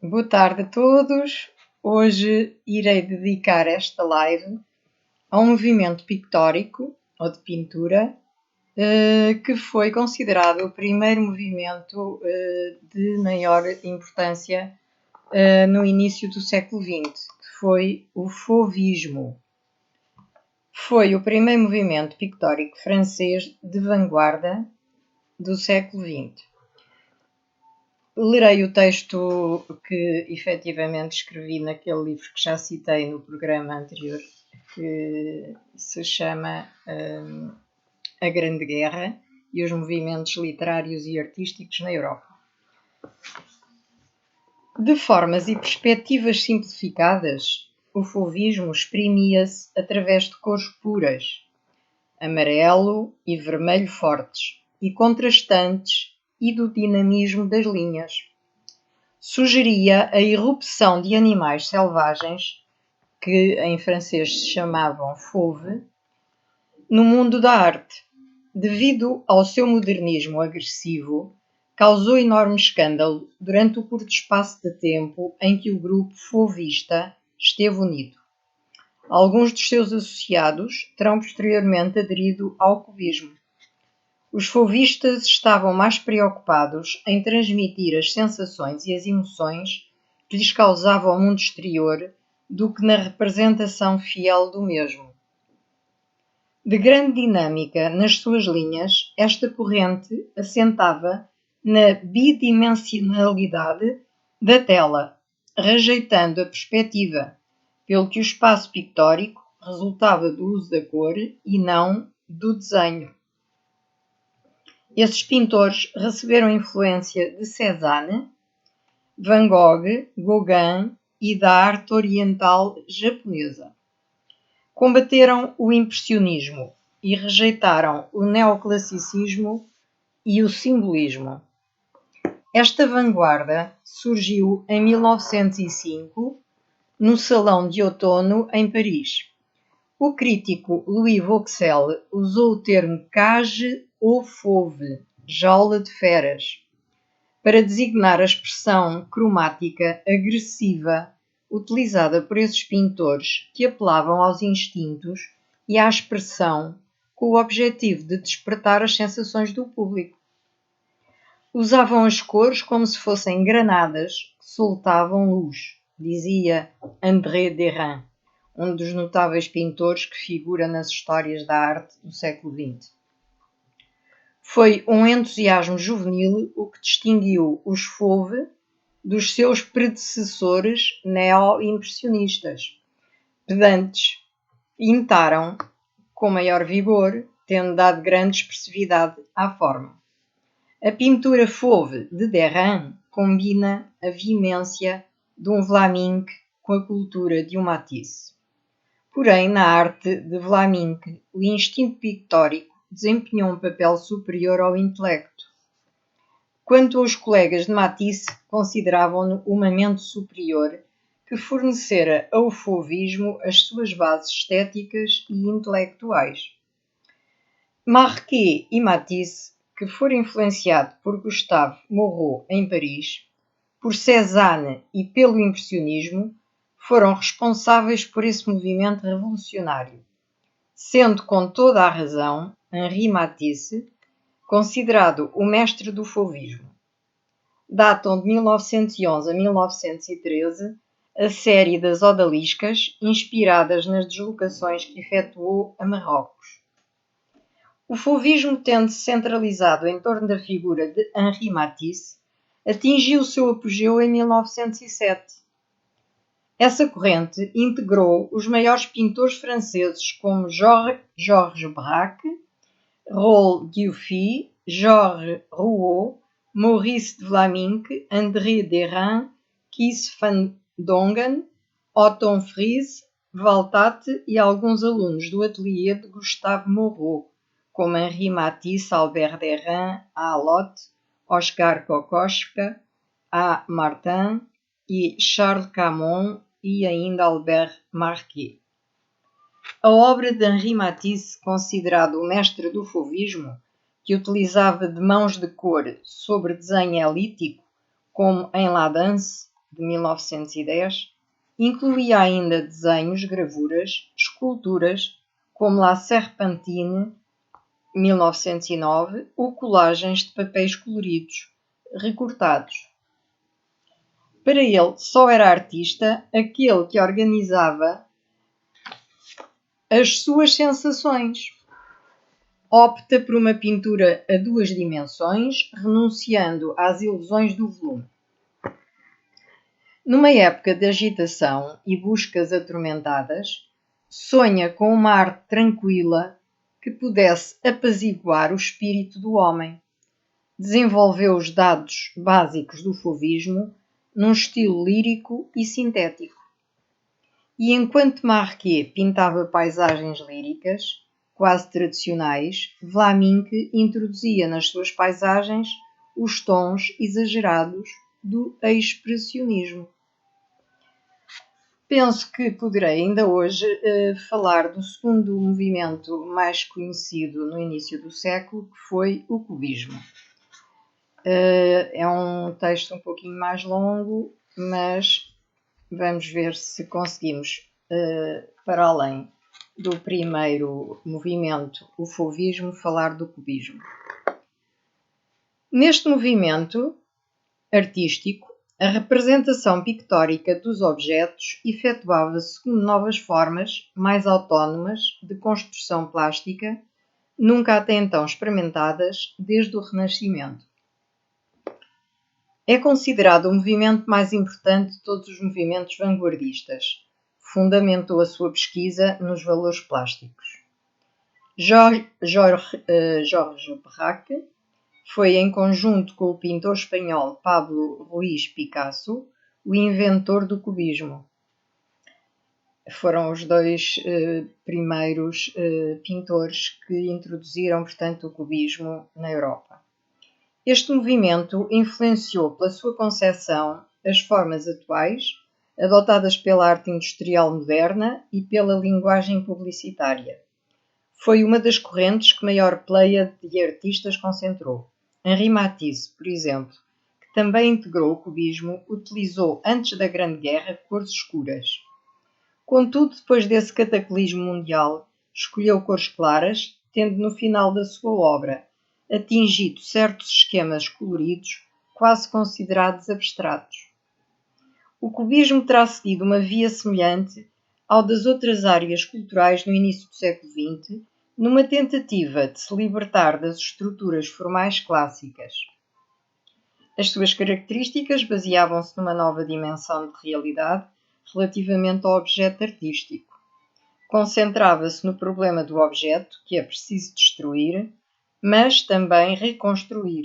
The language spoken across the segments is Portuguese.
Boa tarde a todos. Hoje irei dedicar esta live a um movimento pictórico ou de pintura que foi considerado o primeiro movimento de maior importância no início do século XX, que foi o fauvismo. Foi o primeiro movimento pictórico francês de vanguarda do século XX. Lerei o texto que efetivamente escrevi naquele livro que já citei no programa anterior, que se chama A Grande Guerra e os Movimentos Literários e Artísticos na Europa. De formas e perspectivas simplificadas, o fauvismo exprimia-se através de cores puras, amarelo e vermelho fortes e contrastantes, e do dinamismo das linhas. Sugeria a irrupção de animais selvagens, que em francês se chamavam fauve, no mundo da arte. Devido ao seu modernismo agressivo, causou enorme escândalo durante o curto espaço de tempo em que o grupo fauvista esteve unido. Alguns dos seus associados terão posteriormente aderido ao cubismo. Os fauvistas estavam mais preocupados em transmitir as sensações e as emoções que lhes causava o mundo exterior do que na representação fiel do mesmo. De grande dinâmica nas suas linhas, esta corrente assentava na bidimensionalidade da tela, rejeitando a perspectiva, pelo que o espaço pictórico resultava do uso da cor e não do desenho. Esses pintores receberam influência de Cézanne, Van Gogh, Gauguin e da arte oriental japonesa. Combateram o impressionismo e rejeitaram o neoclassicismo e o simbolismo. Esta vanguarda surgiu em 1905 no Salão de Outono em Paris. O crítico Louis Vauxhall usou o termo cage ou fauve, jaula de feras, para designar a expressão cromática agressiva utilizada por esses pintores que apelavam aos instintos e à expressão com o objetivo de despertar as sensações do público. Usavam as cores como se fossem granadas que soltavam luz, dizia André Derain, um dos notáveis pintores que figura nas histórias da arte do século XX. Foi um entusiasmo juvenil o que distinguiu os fauve dos seus predecessores neo-impressionistas. Pedantes, pintaram com maior vigor, tendo dado grande expressividade à forma. A pintura fauve de Derain combina a veemência de um Vlaminck com a cultura de um Matisse. Porém, na arte de Vlaminck, o instinto pictórico desempenhou um papel superior ao intelecto. Quanto aos colegas de Matisse, consideravam-no uma mente superior que fornecera ao fauvismo as suas bases estéticas e intelectuais. Marquet e Matisse, que foram influenciados por Gustave Moreau em Paris, por Cézanne e pelo impressionismo, foram responsáveis por esse movimento revolucionário, sendo com toda a razão Henri Matisse considerado o mestre do fauvismo. Datam de 1911 a 1913 a série das odaliscas, inspiradas nas deslocações que efetuou a Marrocos. O fauvismo, tendo-se centralizado em torno da figura de Henri Matisse, atingiu o seu apogeu em 1907. Essa corrente integrou os maiores pintores franceses como Georges Braque, Roll Dufy, Georges Rouault, Maurice de Vlaminck, André Derain, Kees van Dongen, Otto Friese, Valtate e alguns alunos do ateliê de Gustave Moreau, como Henri Matisse, Albert Derain, A. Lot, Oskar Kokoschka, A. Martin e Charles Camon e ainda Albert Marquet. A obra de Henri Matisse, considerado o mestre do fauvismo, que utilizava de mãos de cor sobre desenho elíptico, como em La Danse, de 1910, incluía ainda desenhos, gravuras, esculturas, como La Serpentine, 1909, ou colagens de papéis coloridos, recortados. Para ele, só era artista aquele que organizava as suas sensações. Opta por uma pintura a duas dimensões, renunciando às ilusões do volume. Numa época de agitação e buscas atormentadas, sonha com uma arte tranquila que pudesse apaziguar o espírito do homem. Desenvolveu os dados básicos do fauvismo num estilo lírico e sintético. E enquanto Marquet pintava paisagens líricas, quase tradicionais, Vlaminck introduzia nas suas paisagens os tons exagerados do expressionismo. Penso que poderei ainda hoje falar do segundo movimento mais conhecido no início do século, que foi o cubismo. É um texto um pouquinho mais longo, mas vamos ver se conseguimos, para além do primeiro movimento, o fauvismo, falar do cubismo. Neste movimento artístico, a representação pictórica dos objetos efetuava-se segundo novas formas mais autónomas de construção plástica, nunca até então experimentadas desde o Renascimento. É considerado o movimento mais importante de todos os movimentos vanguardistas. Fundamentou a sua pesquisa nos valores plásticos. Georges Braque foi, em conjunto com o pintor espanhol Pablo Ruiz Picasso, o inventor do cubismo. Foram os dois primeiros pintores que introduziram, portanto, o cubismo na Europa. Este movimento influenciou pela sua concepção as formas atuais, adotadas pela arte industrial moderna e pela linguagem publicitária. Foi uma das correntes que maior pleiade de artistas concentrou. Henri Matisse, por exemplo, que também integrou o cubismo, utilizou antes da Grande Guerra cores escuras. Contudo, depois desse cataclismo mundial, escolheu cores claras, tendo no final da sua obra atingido certos esquemas coloridos, quase considerados abstratos. O cubismo terá seguido uma via semelhante ao das outras áreas culturais no início do século XX, numa tentativa de se libertar das estruturas formais clássicas. As suas características baseavam-se numa nova dimensão de realidade relativamente ao objeto artístico. Concentrava-se no problema do objeto, que é preciso destruir, mas também reconstruir,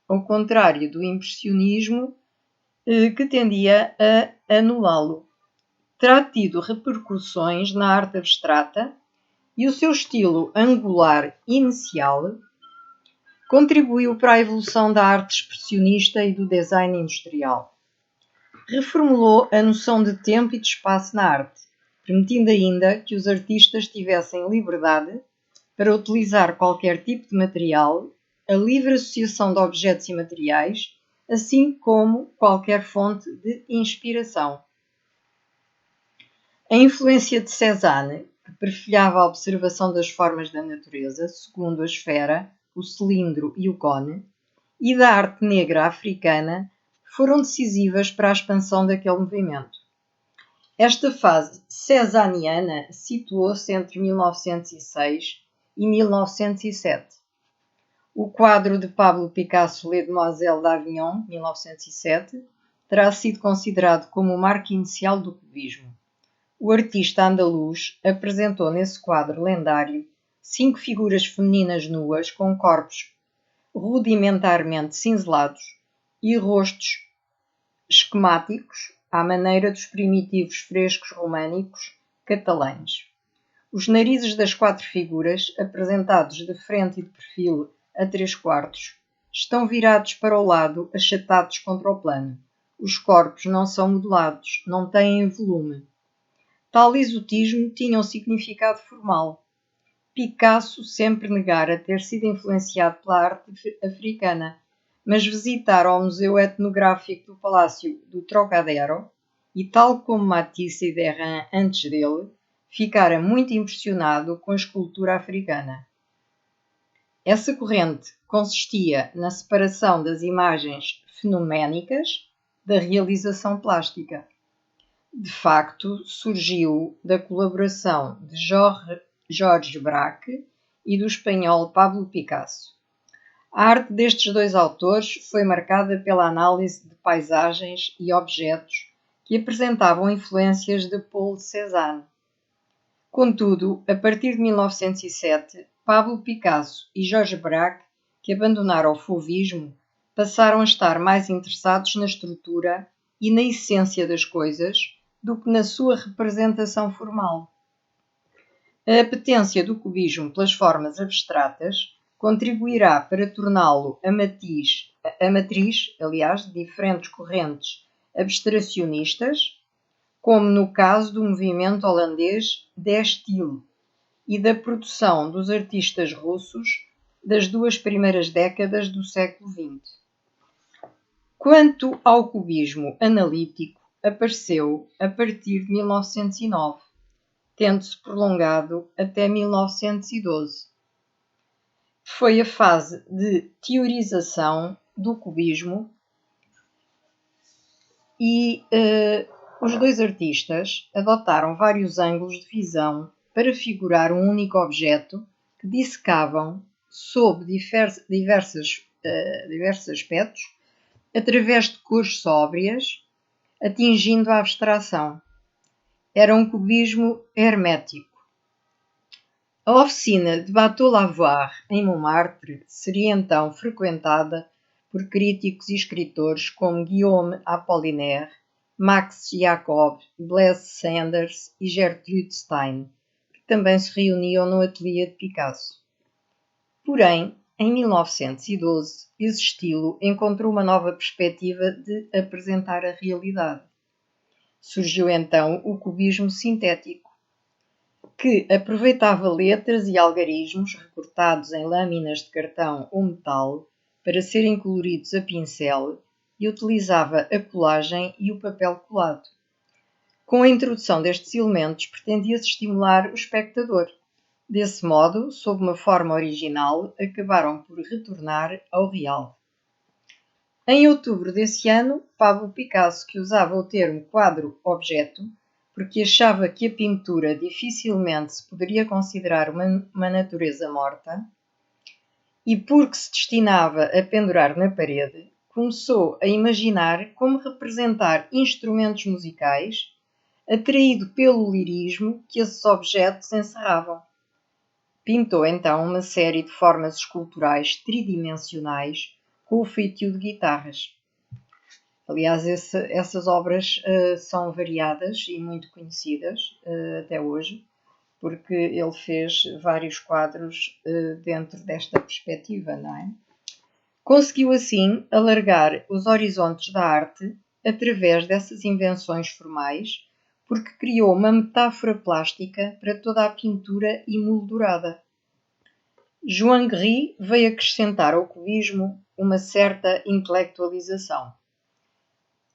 ao contrário do impressionismo, que tendia a anulá-lo. Terá tido repercussões na arte abstrata e o seu estilo angular inicial contribuiu para a evolução da arte expressionista e do design industrial. Reformulou a noção de tempo e de espaço na arte, permitindo ainda que os artistas tivessem liberdade para utilizar qualquer tipo de material, a livre associação de objetos e materiais, assim como qualquer fonte de inspiração. A influência de Cézanne, que perfilhava a observação das formas da natureza, segundo a esfera, o cilindro e o cone, e da arte negra africana, foram decisivas para a expansão daquele movimento. Esta fase cezanniana situou-se entre 1906 e 1907. O quadro de Pablo Picasso, Les Demoiselles d'Avignon, 1907, terá sido considerado como o marco inicial do cubismo. O artista andaluz apresentou nesse quadro lendário 5 figuras femininas nuas com corpos rudimentarmente cinzelados e rostos esquemáticos, à maneira dos primitivos frescos românicos catalães. Os narizes das 4 figuras, apresentados de frente e de perfil a 3/4, estão virados para o lado, achatados contra o plano. Os corpos não são modelados, não têm volume. Tal exotismo tinha um significado formal. Picasso sempre negara ter sido influenciado pela arte africana, mas visitar ao Museu Etnográfico do Palácio do Trocadero e, tal como Matisse e Derain antes dele, ficara muito impressionado com a escultura africana. Essa corrente consistia na separação das imagens fenoménicas da realização plástica. De facto, surgiu da colaboração de Georges Braque e do espanhol Pablo Picasso. A arte destes dois autores foi marcada pela análise de paisagens e objetos que apresentavam influências de Paul Cézanne. Contudo, a partir de 1907, Pablo Picasso e Georges Braque, que abandonaram o fauvismo, passaram a estar mais interessados na estrutura e na essência das coisas do que na sua representação formal. A apetência do cubismo pelas formas abstratas contribuirá para torná-lo a matriz, de diferentes correntes abstracionistas, como no caso do movimento holandês De Stijl e da produção dos artistas russos das duas primeiras décadas do século XX. Quanto ao cubismo analítico, apareceu a partir de 1909, tendo-se prolongado até 1912. Foi a fase de teorização do cubismo e os dois artistas adotaram vários ângulos de visão para figurar um único objeto que dissecavam sob diversos aspectos através de cores sóbrias, atingindo a abstração. Era um cubismo hermético. A oficina de Bateau Lavoir, em Montmartre, seria então frequentada por críticos e escritores como Guillaume Apollinaire, Max Jacob, Blaise Sanders e Gertrude Stein, que também se reuniam no ateliê de Picasso. Porém, em 1912, esse estilo encontrou uma nova perspectiva de apresentar a realidade. Surgiu então o cubismo sintético, que aproveitava letras e algarismos recortados em lâminas de cartão ou metal para serem coloridos a pincel e utilizava a colagem e o papel colado. Com a introdução destes elementos, pretendia-se estimular o espectador. Desse modo, sob uma forma original, acabaram por retornar ao real. Em outubro desse ano, Pablo Picasso, que usava o termo quadro-objeto, porque achava que a pintura dificilmente se poderia considerar uma natureza morta, e porque se destinava a pendurar na parede, começou a imaginar como representar instrumentos musicais, atraído pelo lirismo que esses objetos encerravam. Pintou então uma série de formas esculturais tridimensionais com o feitio de guitarras. Aliás, essas obras são variadas e muito conhecidas até hoje, porque ele fez vários quadros dentro desta perspectiva, não é? Conseguiu assim alargar os horizontes da arte através dessas invenções formais, porque criou uma metáfora plástica para toda a pintura emoldurada. Joan Gris veio acrescentar ao cubismo uma certa intelectualização.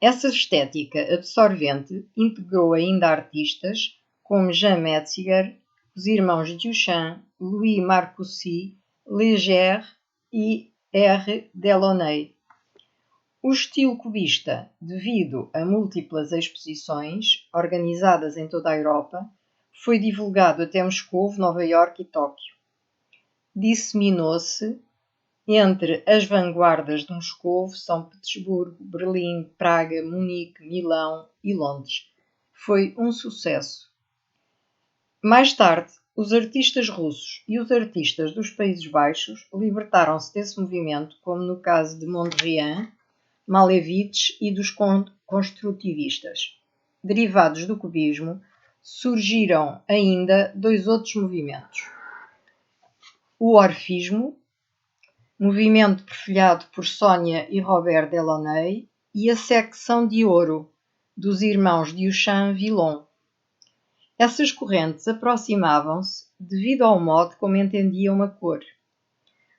Essa estética absorvente integrou ainda artistas como Jean Metziger, os irmãos Duchamp, Louis Marcoussis, Léger e R. Delaunay. O estilo cubista, devido a múltiplas exposições organizadas em toda a Europa, foi divulgado até Moscou, Nova Iorque e Tóquio. Disseminou-se entre as vanguardas de Moscou, São Petersburgo, Berlim, Praga, Munique, Milão e Londres. Foi um sucesso. Mais tarde, os artistas russos e os artistas dos Países Baixos libertaram-se desse movimento, como no caso de Mondrian, Malevich e dos construtivistas. Derivados do cubismo, surgiram ainda dois outros movimentos. O orfismo, movimento perfilhado por Sónia e Robert Delaunay, e a secção de ouro, dos irmãos Duchamp-Villon. Essas correntes aproximavam-se devido ao modo como entendiam a cor.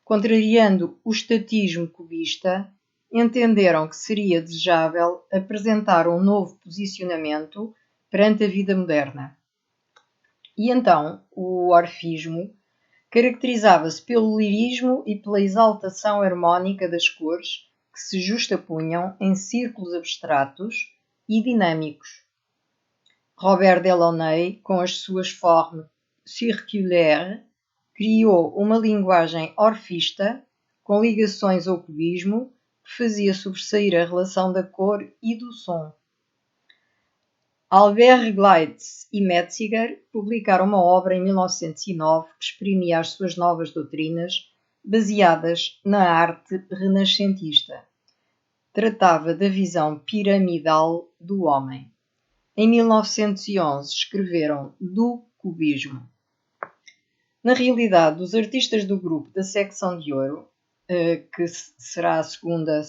Contrariando o estatismo cubista, entenderam que seria desejável apresentar um novo posicionamento perante a vida moderna. E então, o orfismo caracterizava-se pelo lirismo e pela exaltação harmónica das cores que se justapunham em círculos abstratos e dinâmicos. Robert Delaunay, com as suas formes circulaires, criou uma linguagem orfista com ligações ao cubismo que fazia sobressair a relação da cor e do som. Albert Gleitz e Metziger publicaram uma obra em 1909 que exprimia as suas novas doutrinas baseadas na arte renascentista. Tratava da visão piramidal do homem. Em 1911 escreveram do cubismo. Na realidade, os artistas do grupo da Secção de Ouro, que será a segunda,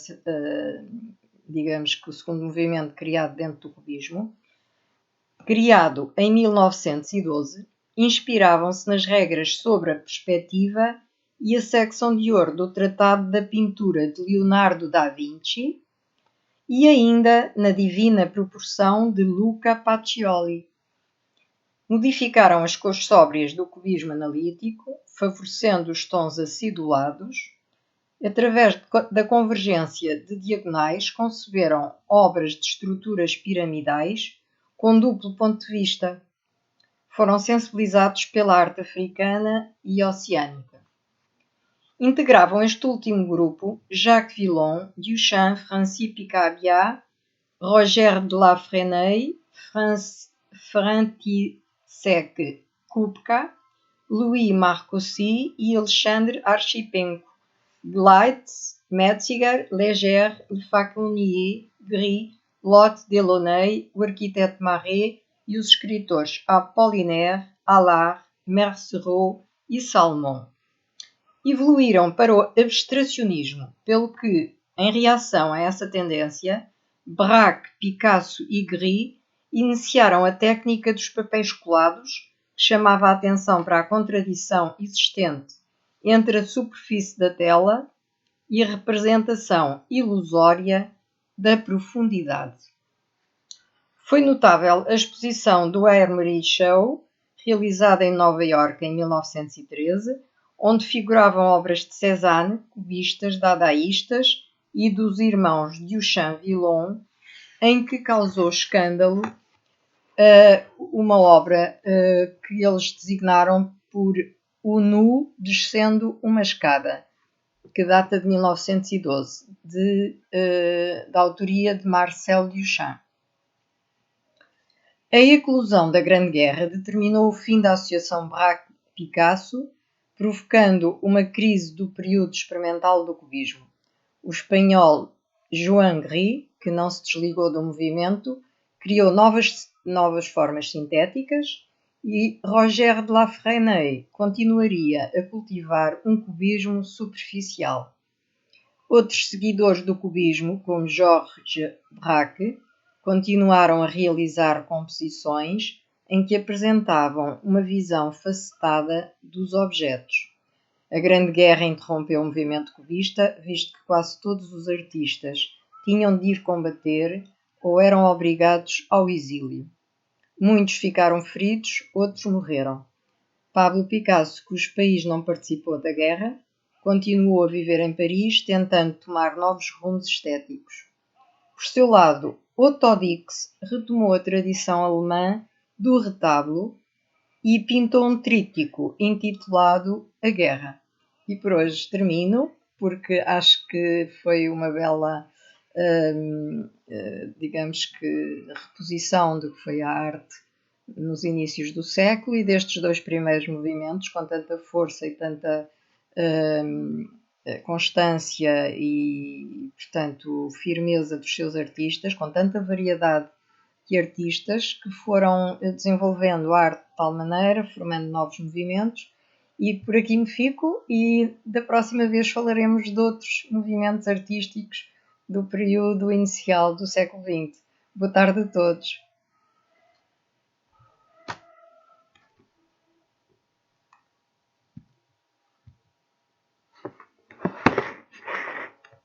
digamos que o segundo movimento criado dentro do cubismo, criado em 1912, inspiravam-se nas regras sobre a perspectiva e a secção de ouro do Tratado da Pintura de Leonardo da Vinci e ainda na Divina Proporção de Luca Pacioli. Modificaram as cores sóbrias do cubismo analítico, favorecendo os tons acidulados. Através da convergência de diagonais, conceberam obras de estruturas piramidais com duplo ponto de vista. Foram sensibilizados pela arte africana e oceânica. Integravam este último grupo Jacques Villon, Duchamp, Francis Picabia, Roger de la Fresnaye, František Kupka, Louis Marcoussis e Alexandre Archipenko, Gleitz, Metziger, Léger, Le Fauconnier, Gris, Lot Delaunay, o arquiteto Marais e os escritores Apollinaire, Allard, Mercerot e Salmon. Evoluíram para o abstracionismo, pelo que, em reação a essa tendência, Braque, Picasso e Gris iniciaram a técnica dos papéis colados, que chamava a atenção para a contradição existente entre a superfície da tela e a representação ilusória da profundidade. Foi notável a exposição do Armory Show, realizada em Nova Iorque em 1913, onde figuravam obras de Cézanne, cubistas, dadaístas e dos irmãos Duchamp-Villon, em que causou escândalo uma obra que eles designaram por O Nu Descendo uma Escada, que data de 1912, da autoria de Marcel Duchamp. A eclosão da Grande Guerra determinou o fim da associação Braque-Picasso, provocando uma crise do período experimental do cubismo. O espanhol Joan Gris, que não se desligou do movimento, criou novas formas sintéticas e Roger de la Fresnaye continuaria a cultivar um cubismo superficial. Outros seguidores do cubismo, como Georges Braque, continuaram a realizar composições em que apresentavam uma visão facetada dos objetos. A Grande Guerra interrompeu o movimento cubista, visto que quase todos os artistas tinham de ir combater ou eram obrigados ao exílio. Muitos ficaram feridos, outros morreram. Pablo Picasso, cujo país não participou da guerra, continuou a viver em Paris, tentando tomar novos rumos estéticos. Por seu lado, Otto Dix retomou a tradição alemã do retábulo e pintou um tríptico intitulado A Guerra. E por hoje termino, porque acho que foi uma bela, digamos que, reposição do que foi a arte nos inícios do século e destes dois primeiros movimentos, com tanta força e tanta constância e, portanto, firmeza dos seus artistas, com tanta variedade de artistas que foram desenvolvendo a arte de tal maneira, formando novos movimentos. E por aqui me fico e da próxima vez falaremos de outros movimentos artísticos do período inicial do século XX. Boa tarde a todos.